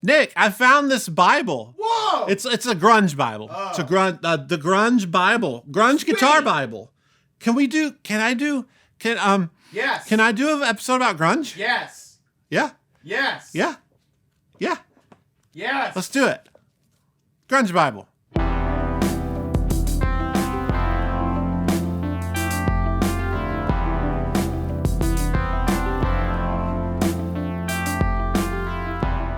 Nick, I found this Bible. Whoa! It's a grunge Bible. Oh. It's a the grunge Bible, grunge guitar Bible. Yes. Can I do an episode about grunge? Yes. Yeah. Yes. Yeah. Yeah. Yes. Let's do it. Grunge Bible.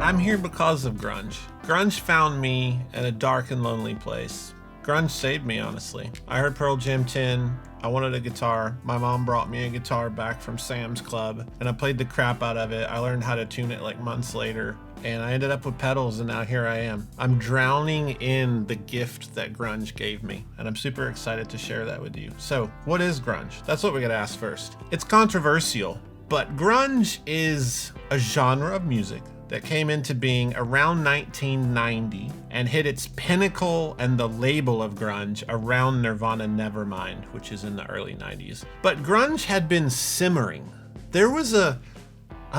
I'm here because of grunge. Grunge found me at a dark and lonely place. Grunge saved me, honestly. I heard Pearl Jam 10. I wanted a guitar. My mom brought me a guitar back from Sam's Club, and I played the crap out of it. I learned how to tune it like months later, and I ended up with pedals, and now here I am. I'm drowning in the gift that grunge gave me, and I'm super excited to share that with you. So, what is grunge? That's what we gotta ask first. It's controversial, but grunge is a genre of music that came into being around 1990 and hit its pinnacle and the label of grunge around Nirvana Nevermind, which is in the early 90s. But grunge had been simmering. There was a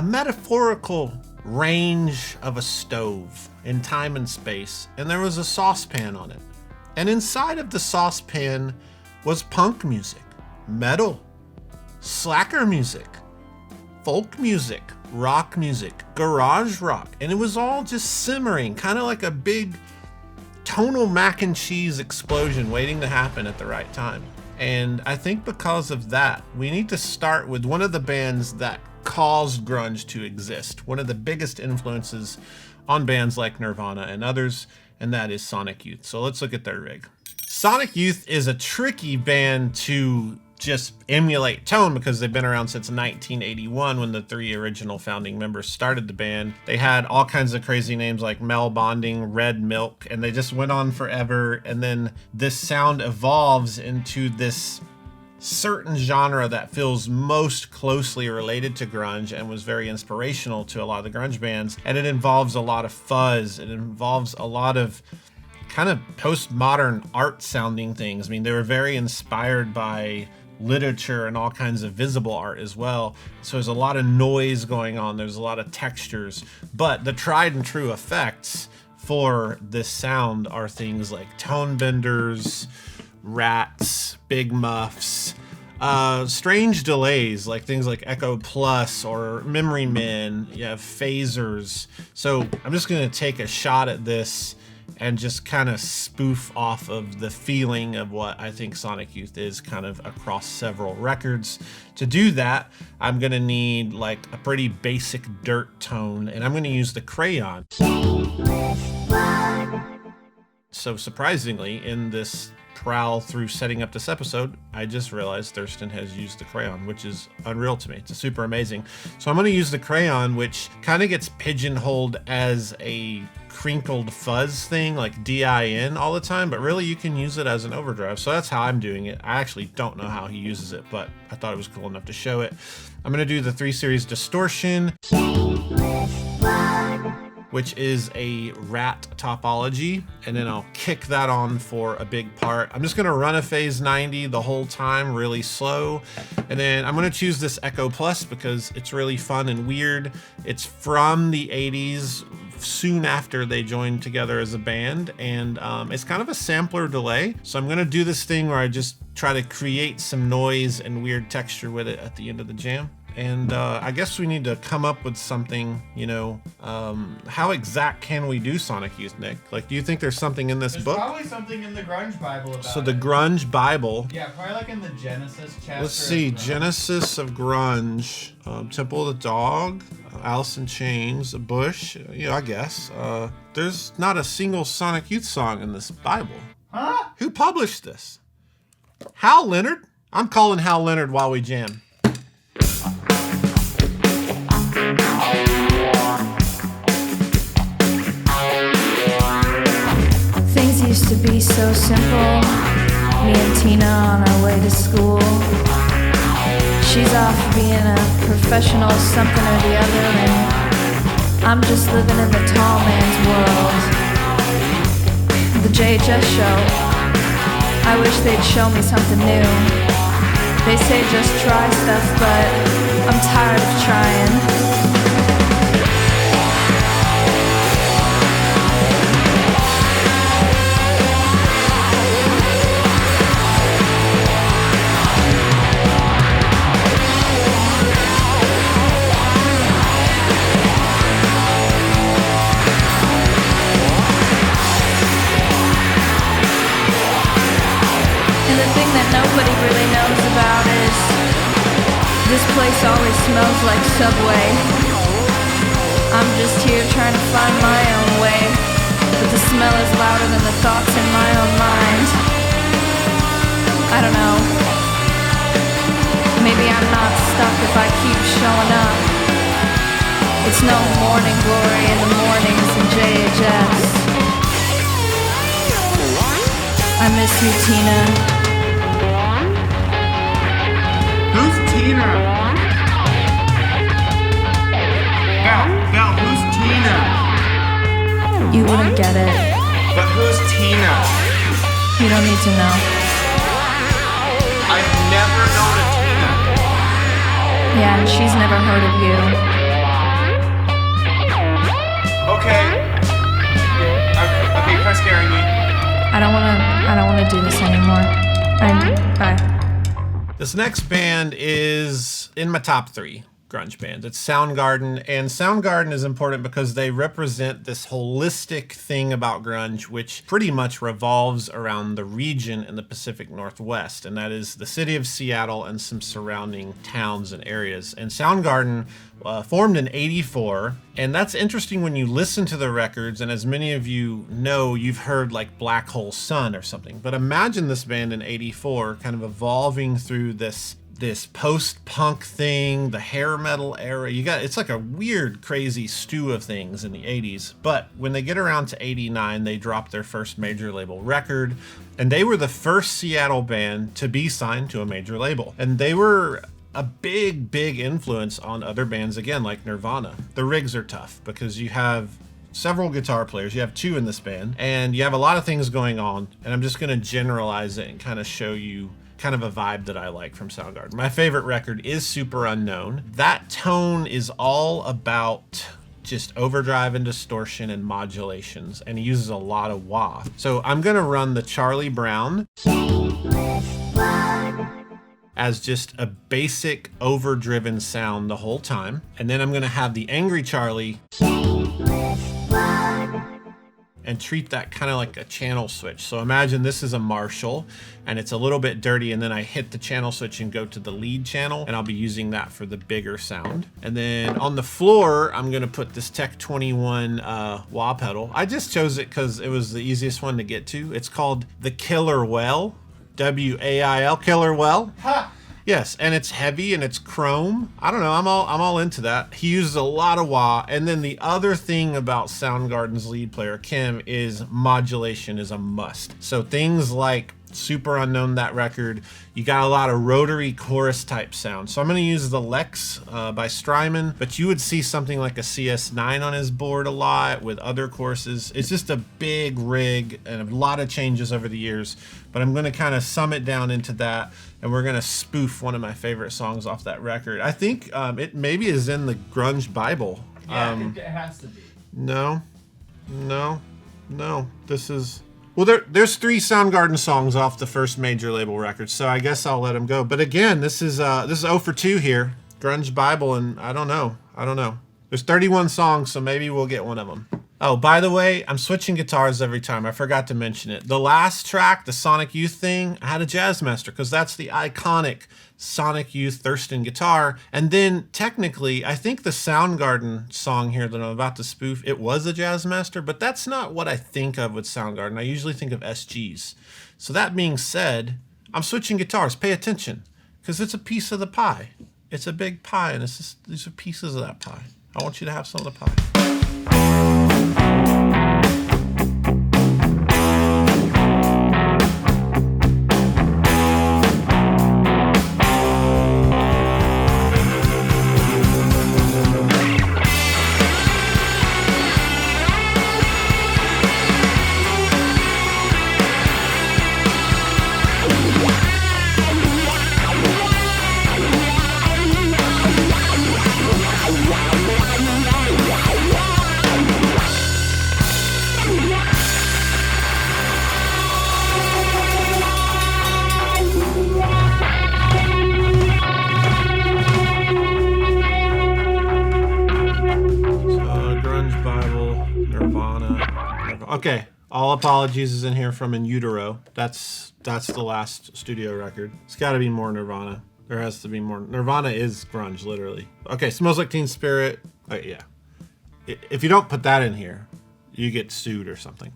metaphorical range of a stove in time and space, and there was a saucepan on it. And inside of the saucepan was punk music, metal, slacker music, folk music, rock music, garage rock, and it was all just simmering, kind of like a big tonal mac and cheese explosion waiting to happen at the right time. And I think because of that, we need to start with one of the bands that caused grunge to exist, one of the biggest influences on bands like Nirvana and others, and that is Sonic Youth. So let's look at their rig. Sonic Youth is a tricky band to just emulate tone because they've been around since 1981 when the three original founding members started the band. They had all kinds of crazy names like Mel Bonding, Red Milk, and they just went on forever. And then this sound evolves into this certain genre that feels most closely related to grunge and was very inspirational to a lot of the grunge bands. And it involves a lot of fuzz. It involves a lot of kind of postmodern art sounding things. I mean, they were very inspired by literature and all kinds of visible art as well. So there's a lot of noise going on. There's a lot of textures, but the tried and true effects for this sound are things like tone benders, rats, big muffs, strange delays, like things like Echo Plus or Memory Men. You have phasers. So I'm just going to take a shot at this and just kind of spoof off of the feeling of what I think Sonic Youth is kind of across several records. To do that, I'm going to need like a pretty basic dirt tone, and I'm going to use the Crayon. So surprisingly, in this prowl through setting up this episode, I just realized Thurston has used the Crayon, which is unreal to me. It's super amazing. So I'm going to use the Crayon, which kind of gets pigeonholed as a crinkled fuzz thing like DIN all the time, but really you can use it as an overdrive. So that's how I'm doing it. I actually don't know how he uses it, but I thought it was cool enough to show it. I'm going to do the 3 Series Distortion, which is a rat topology, and then I'll kick that on for a big part. I'm just gonna run a phase 90 the whole time, really slow, and then I'm gonna choose this Echo Plus because it's really fun and weird. It's from the 80s, soon after they joined together as a band, and it's kind of a sampler delay. So I'm gonna do this thing where I just try to create some noise and weird texture with it at the end of the jam. And I guess we need to come up with something, you know, how exact can we do Sonic Youth, Nick? Like, do you think there's something in this book? There's probably something in the Grunge Bible about So the Grunge Bible. Yeah, probably like in the Genesis chapter. Let's see, Genesis of Grunge, Temple of the Dog, Alice in Chains, A Bush, I guess. There's not a single Sonic Youth song in this Bible. Huh? Who published this? Hal Leonard? I'm calling Hal Leonard while we jam. Things used to be so simple. Me and Tina on our way to school. She's off being a professional something or the other, and I'm just living in the tall man's world. The JHS Show. I wish they'd show me something new. They say just try stuff, but I'm tired of trying. This place always smells like Subway. I'm just here trying to find my own way, but the smell is louder than the thoughts in my own mind. I don't know. Maybe I'm not stuck if I keep showing up. It's no morning glory in the mornings in JHS. I miss you, Tina. Who's Tina? Belle, who's Tina? You wouldn't get it. But who's Tina? You don't need to know. I've never known a Tina. Yeah, and she's never heard of you. Okay. Okay, quit scaring me. I don't wanna do this anymore. Bye. This next band is in my top 3 grunge bands. It's Soundgarden, and Soundgarden is important because they represent this holistic thing about grunge, which pretty much revolves around the region in the Pacific Northwest, and that is the city of Seattle and some surrounding towns and areas. And Soundgarden formed in '84, and that's interesting when you listen to the records, and as many of you know, you've heard like Black Hole Sun or something, but imagine this band in '84 kind of evolving through this post-punk thing, the hair metal era. It's like a weird, crazy stew of things in the 80s. But when they get around to '89, they drop their first major label record, and they were the first Seattle band to be signed to a major label. And they were a big influence on other bands, again, like Nirvana. The rigs are tough because you have several guitar players. You have 2 in this band, and you have a lot of things going on. And I'm just going to generalize it and kind of show you kind of a vibe that I like from Soundgarden. My favorite record is Super Unknown. That tone is all about just overdrive and distortion and modulations, and he uses a lot of wah. So I'm gonna run the Charlie Brown as just a basic overdriven sound the whole time, and then I'm gonna have the Angry Charlie and treat that kind of like a channel switch. So imagine this is a Marshall and it's a little bit dirty, and then I hit the channel switch and go to the lead channel, and I'll be using that for the bigger sound. And then on the floor, I'm gonna put this Tech 21 wah pedal. I just chose it because it was the easiest one to get to. It's called the Killer Well, W-A-I-L, Killer Well. Ha! Yes, and it's heavy and it's chrome. I don't know, I'm all into that. He uses a lot of wah. And then the other thing about Soundgarden's lead player, Kim, is modulation is a must. So things like Super Unknown, that record, you got a lot of rotary chorus type sound. So I'm going to use the Lex by Strymon, but you would see something like a CS9 on his board a lot with other courses. It's just a big rig and a lot of changes over the years, but I'm going to kind of sum it down into that, and we're going to spoof one of my favorite songs off that record. I think it maybe is in the Grunge Bible. Yeah, I think it has to be. No. This is... Well, there's 3 Soundgarden songs off the first major label record, so I guess I'll let them go. But again, this is 0 for 2 here, Grunge Bible, and I don't know. There's 31 songs, so maybe we'll get one of them. Oh, by the way, I'm switching guitars every time. I forgot to mention it. The last track, the Sonic Youth thing, I had a Jazzmaster because that's the iconic Sonic Youth Thurston guitar. And then technically, I think the Soundgarden song here that I'm about to spoof, it was a Jazzmaster, but that's not what I think of with Soundgarden. I usually think of SGs. So that being said, I'm switching guitars. Pay attention, because it's a piece of the pie. It's a big pie, and these are pieces of that pie. I want you to have some of the pie. Okay, All Apologies is in here from In Utero. That's the last studio record. It's got to be more Nirvana. There has to be more. Nirvana is grunge, literally. Okay, Smells Like Teen Spirit. Yeah. If you don't put that in here, you get sued or something.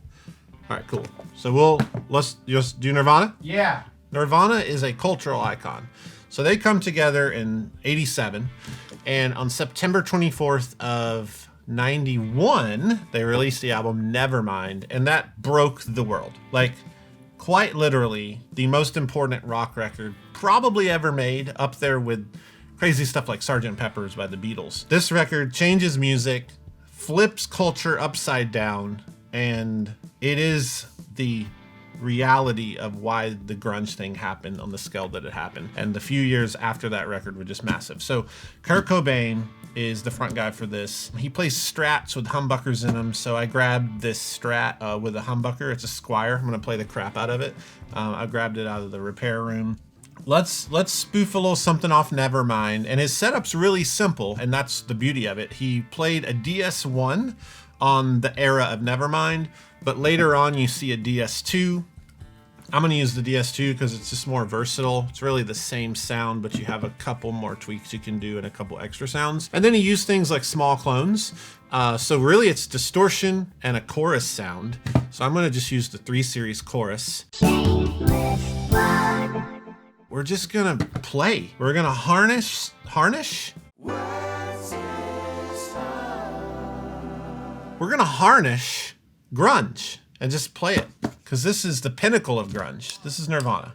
All right, cool. So let's just do Nirvana. Yeah. Nirvana is a cultural icon. So they come together in 87, and on September 24th of 91, they released the album Nevermind, and that broke the world. Like, quite literally, the most important rock record probably ever made, up there with crazy stuff like Sgt. Pepper's by the Beatles. This record changes music, flips culture upside down, and it is the reality of why the grunge thing happened on the scale that it happened. And the few years after that record were just massive. So Kurt Cobain is the front guy for this. He plays strats with humbuckers in them, so I grabbed this strat with a humbucker. It's a Squire. I'm gonna play the crap out of it. I grabbed it out of the repair room. Let's spoof a little something off Nevermind, and his setup's really simple, and that's the beauty of it. He played a DS1 on the era of Nevermind, but later on you see a DS2. I'm going to use the DS2 because it's just more versatile. It's really the same sound, but you have a couple more tweaks you can do and a couple extra sounds. And then he used things like small clones. So really it's distortion and a chorus sound. So I'm going to just use the 3 Series chorus. We're just going to play. We're going to harness. We're going to harness grunge and just play it, because this is the pinnacle of grunge. This is Nirvana.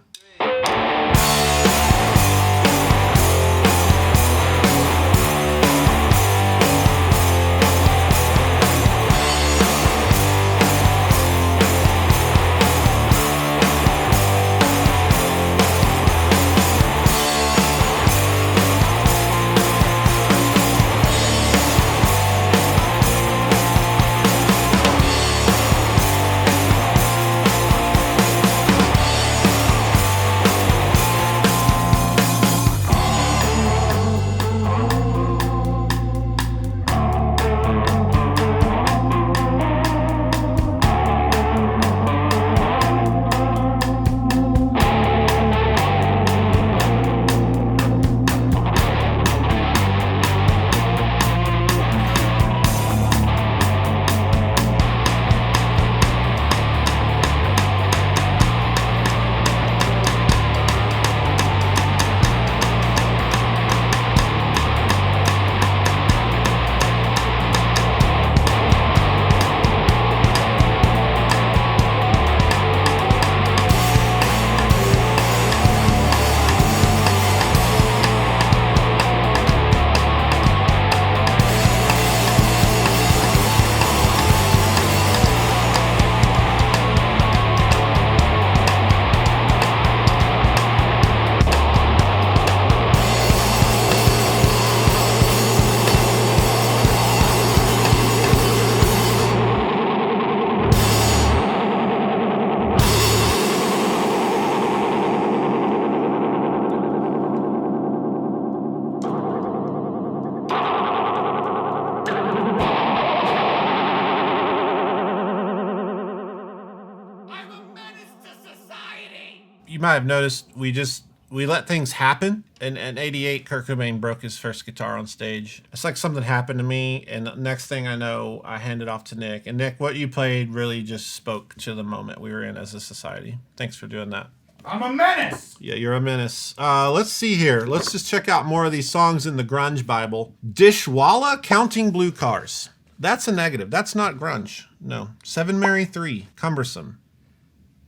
You might have noticed we let things happen. And in 88, Kurt Cobain broke his first guitar on stage. It's like something happened to me, and the next thing I know, I hand it off to Nick. And Nick, what you played really just spoke to the moment we were in as a society. Thanks for doing that. I'm a menace! Yeah, you're a menace. Let's see here. Let's just check out more of these songs in the grunge Bible. Dishwalla, Counting Blue Cars. That's a negative. That's not grunge. No. Seven Mary 3, Cumbersome.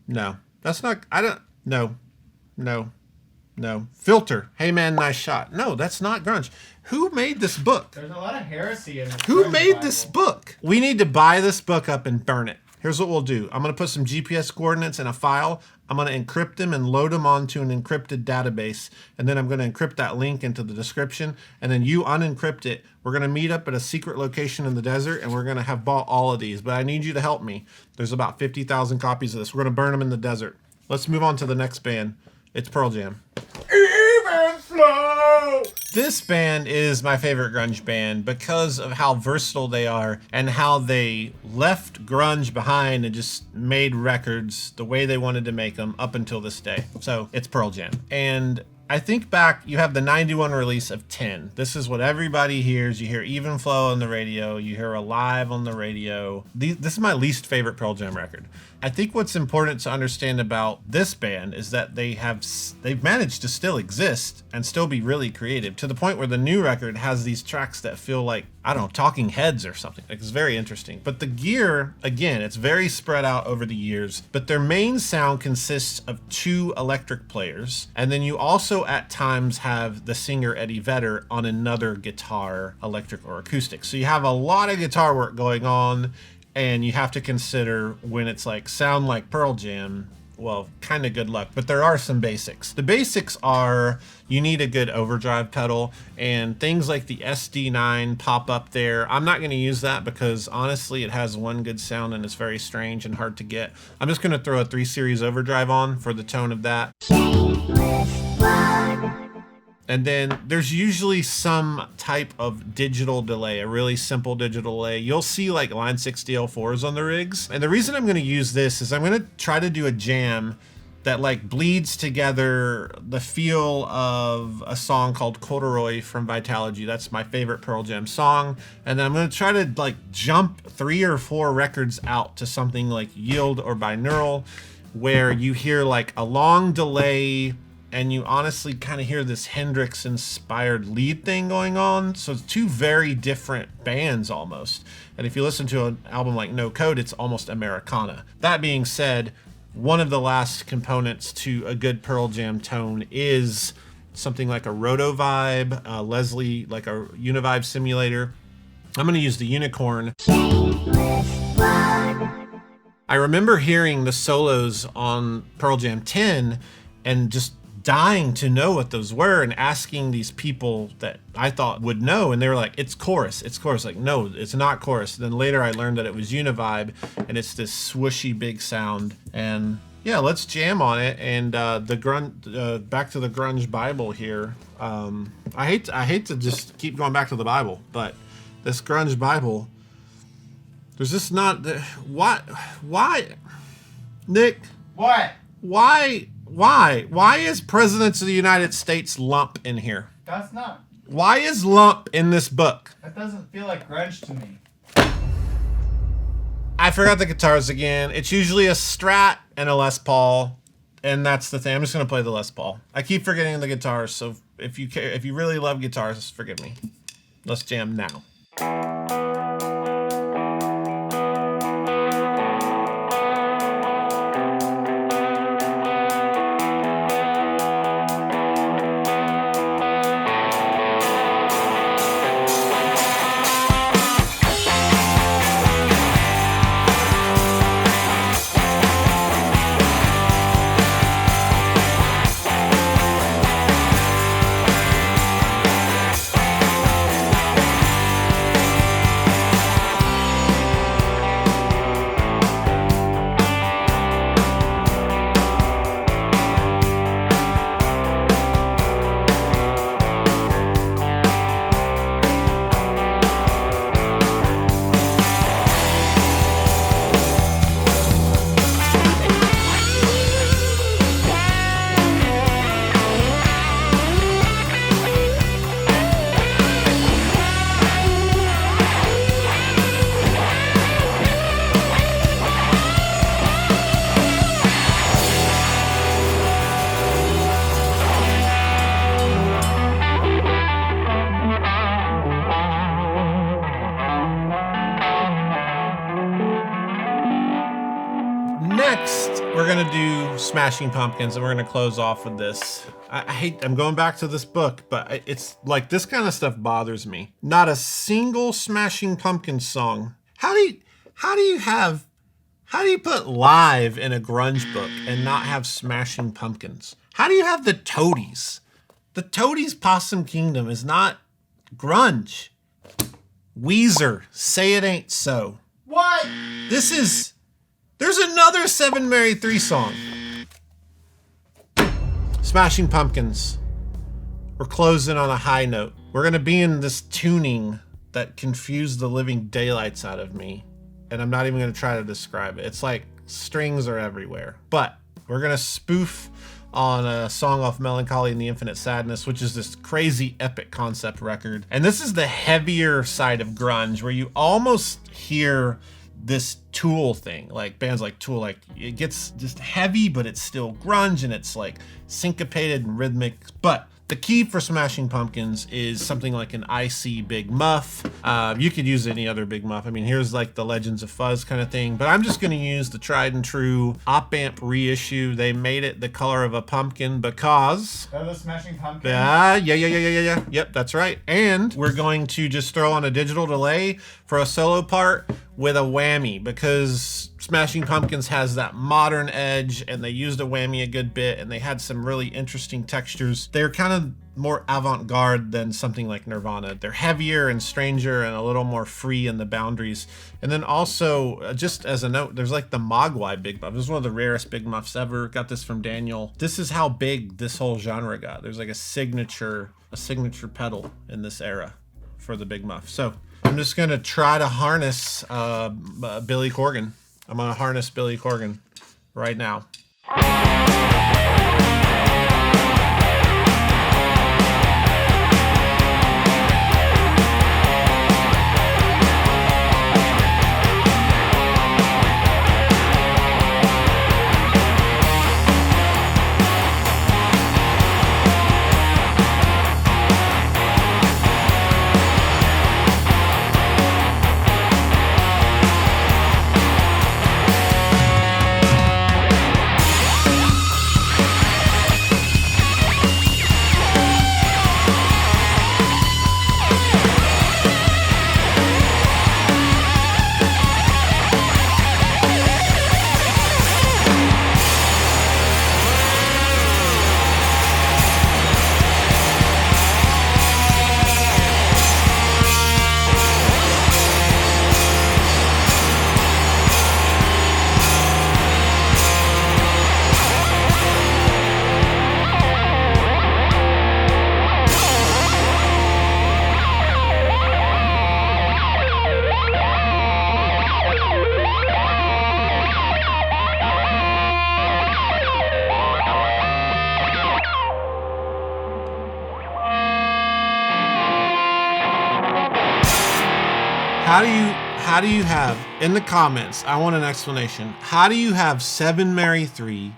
No. That's not... No. Filter, Hey Man, Nice Shot. No, that's not grunge. Who made this book? There's a lot of heresy in this. Who made this book? We need to buy this book up and burn it. Here's what we'll do. I'm going to put some GPS coordinates in a file. I'm going to encrypt them and load them onto an encrypted database. And then I'm going to encrypt that link into the description. And then you unencrypt it. We're going to meet up at a secret location in the desert, and we're going to have bought all of these. But I need you to help me. There's about 50,000 copies of this. We're going to burn them in the desert. Let's move on to the next band. It's Pearl Jam. Even flow! This band is my favorite grunge band because of how versatile they are and how they left grunge behind and just made records the way they wanted to make them up until this day. So it's Pearl Jam. And I think back, you have the 91 release of 10. This is what everybody hears. You hear Even Flow on the radio. You hear Alive on the radio. This is my least favorite Pearl Jam record. I think what's important to understand about this band is that they've managed to still exist and still be really creative, to the point where the new record has these tracks that feel like, I don't know, Talking Heads or something. Like, it's very interesting. But the gear, again, it's very spread out over the years, but their main sound consists of 2 electric players. And then you also at times have the singer Eddie Vedder on another guitar, electric or acoustic. So you have a lot of guitar work going on, and you have to consider when it's like sound like Pearl Jam, well, kind of good luck, but there are some basics. The basics are you need a good overdrive pedal, and things like the SD9 pop up there. I'm not going to use that because honestly it has one good sound and it's very strange and hard to get. I'm just going to throw a 3 Series Overdrive on for the tone of that. And then there's usually some type of digital delay, a really simple digital delay. You'll see like Line 6 DL4s on the rigs. And the reason I'm going to use this is I'm going to try to do a jam that like bleeds together the feel of a song called Corduroy from Vitalogy. That's my favorite Pearl Jam song. And then I'm going to try to like jump 3 or 4 records out to something like Yield or Binaural, where you hear like a long delay and you honestly kind of hear this Hendrix inspired lead thing going on. So it's 2 very different bands almost. And if you listen to an album like No Code, it's almost Americana. That being said, one of the last components to a good Pearl Jam tone is something like a Roto Vibe, Leslie, like a Univibe simulator. I'm going to use the Unicorn. I remember hearing the solos on Pearl Jam 10 and just dying to know what those were and asking these people that I thought would know, and they were like, it's chorus. Like, no, it's not chorus. Then later I learned that it was Univibe, and it's this swooshy big sound. And yeah, let's jam on it. And the grunge, back to the grunge Bible here. I hate to just keep going back to the Bible, but this grunge Bible, there's just not why Nick? What? Why is Presidents of the United States lump in here? That's not. Why is lump in this book? That doesn't feel like grunge to me. I forgot the guitars again. It's usually a Strat and a Les Paul, and that's the thing. I'm just gonna play the Les Paul. I keep forgetting the guitars, so if you really love guitars, forgive me. Let's jam now. We're gonna do Smashing Pumpkins, and we're gonna close off with this. I'm going back to this book, but it's like this kind of stuff bothers me. Not a single Smashing Pumpkins song. How do you put Live in a grunge book and not have Smashing Pumpkins? How do you have the Toadies? The Toadies Possum Kingdom is not grunge. Weezer, Say It Ain't So. What? There's another 7 Mary 3 song. Smashing Pumpkins. We're closing on a high note. We're gonna be in this tuning that confused the living daylights out of me. And I'm not even gonna try to describe it. It's like strings are everywhere. But we're gonna spoof on a song off Melancholy and the Infinite Sadness, which is this crazy epic concept record. And this is the heavier side of grunge, where you almost hear this Tool thing, like bands like Tool, like it gets just heavy, but it's still grunge and it's like syncopated and rhythmic. But the key for Smashing Pumpkins is something like an icy Big Muff. You could use any other Big Muff. I mean, here's like the Legends of Fuzz kind of thing, but I'm just going to use the tried and true Op Amp reissue. They made it the color of a pumpkin because... They're the Smashing Pumpkins? Yeah. Yep, that's right. And we're going to just throw on a digital delay for a solo part with a whammy, because Smashing Pumpkins has that modern edge and they used a whammy a good bit and they had some really interesting textures. They're kind of more avant-garde than something like Nirvana. They're heavier and stranger and a little more free in the boundaries. And then also, just as a note, there's like the Mogwai Big Muff. This is one of the rarest Big Muffs ever. Got this from Daniel. This is how big this whole genre got. There's like a signature pedal in this era for the Big Muff. So I'm just gonna try to harness Billy Corgan. I'm gonna harness Billy Corgan right now. How do you have, in the comments, I want an explanation. How do you have 7 Mary 3,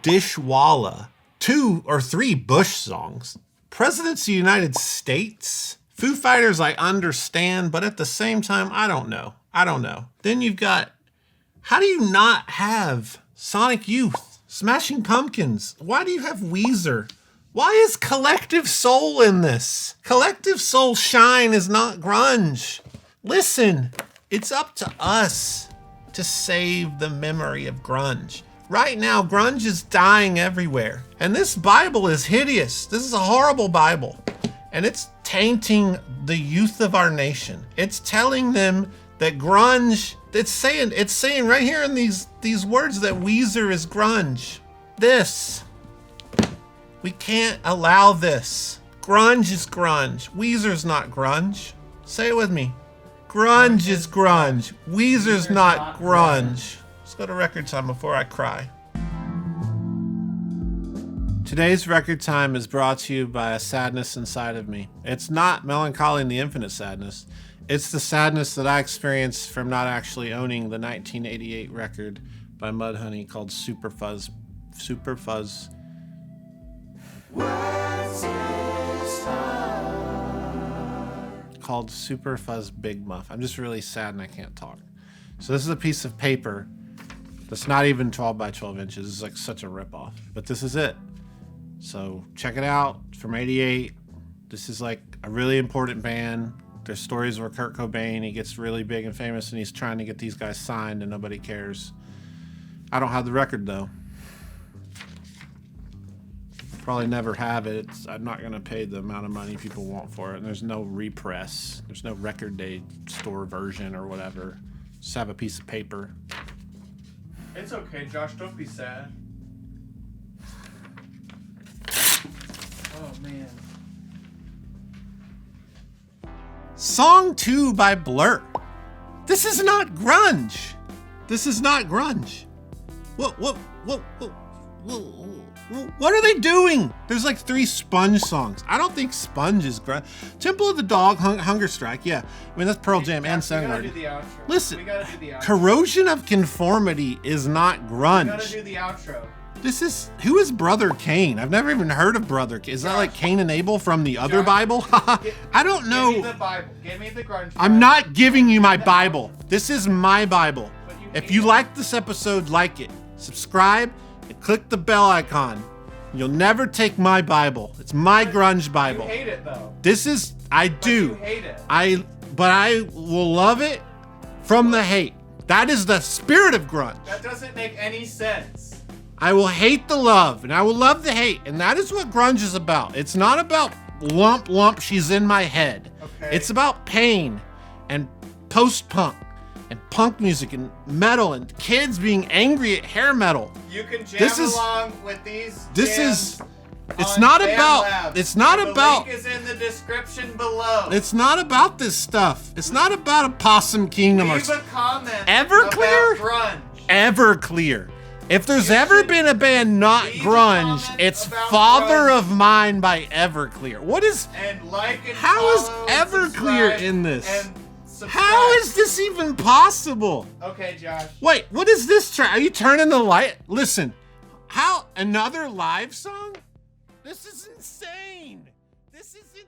Dishwalla, 2 or 3 Bush songs, Presidents of the United States, Foo Fighters I understand, but at the same time, I don't know. Then you've got, how do you not have Sonic Youth, Smashing Pumpkins? Why do you have Weezer? Why is Collective Soul in this? Collective Soul Shine is not grunge. Listen, it's up to us to save the memory of grunge. Right now, grunge is dying everywhere. And this Bible is hideous. This is a horrible Bible. And it's tainting the youth of our nation. It's telling them that grunge, it's saying right here in these words that Weezer is grunge. We can't allow this. Grunge is grunge. Weezer's not grunge. Say it with me. Grunge is grunge. Weezer's not grunge. Let's go to record time before I cry. Today's record time is brought to you by a sadness inside of me. It's not Melancholy and the Infinite Sadness. It's the sadness that I experienced from not actually owning the 1988 record by Mudhoney called Super Fuzz. Called Super Fuzz Big Muff. I'm just really sad and I can't talk. So this is a piece of paper that's not even 12 by 12 inches. It's like such a ripoff, but this is it. So check it out. It's from '88. This is like a really important band. There's stories where Kurt Cobain, he gets really big and famous and he's trying to get these guys signed and nobody cares. I don't have the record though. Probably never have it. I'm not going to pay the amount of money people want for it. And there's no repress. There's no record day store version or whatever. Just have a piece of paper. It's okay, Josh. Don't be sad. Oh, man. Song 2 by Blur. This is not grunge. What? What are they doing? There's like 3 Sponge songs. I don't think Sponge is grunge. Temple of the Dog, Hunger Strike, yeah. I mean, that's Pearl Jam and Soundgarden. Listen, we gotta do the outro. Corrosion of Conformity is not grunge. We gotta do the outro. Who is Brother Cain? I've never even heard of Brother Cain. Is that like Cain and Abel from the other Bible? I don't know. Give me the Bible. Give me the grunge. I'm not giving you my Bible. This is my Bible. If you like this episode, like it. Subscribe and click the bell icon. You'll never take my Bible. It's my grunge Bible. You hate it though. I do. You hate it. But I will love it from the hate. That is the spirit of grunge. That doesn't make any sense. I will hate the love, and I will love the hate, and that is what grunge is about. It's not about lump, she's in my head. Okay. It's about pain and post-punk and punk music and metal and kids being angry at hair metal. You can jam along with these. It's not about. The link is in the description below. It's not about this stuff. It's not about a Possum Kingdom Leave or a comment Everclear. About grunge. Everclear. If there's ever been a band not grunge, it's Father grunge. of Mine by Everclear. What is? And like and How is follow, Everclear subscribe, in this? And subscribe. How is this even possible? Okay, Josh. Wait, what is this track? Are you turning the light? Listen, how another live song? This is insane. This is insane.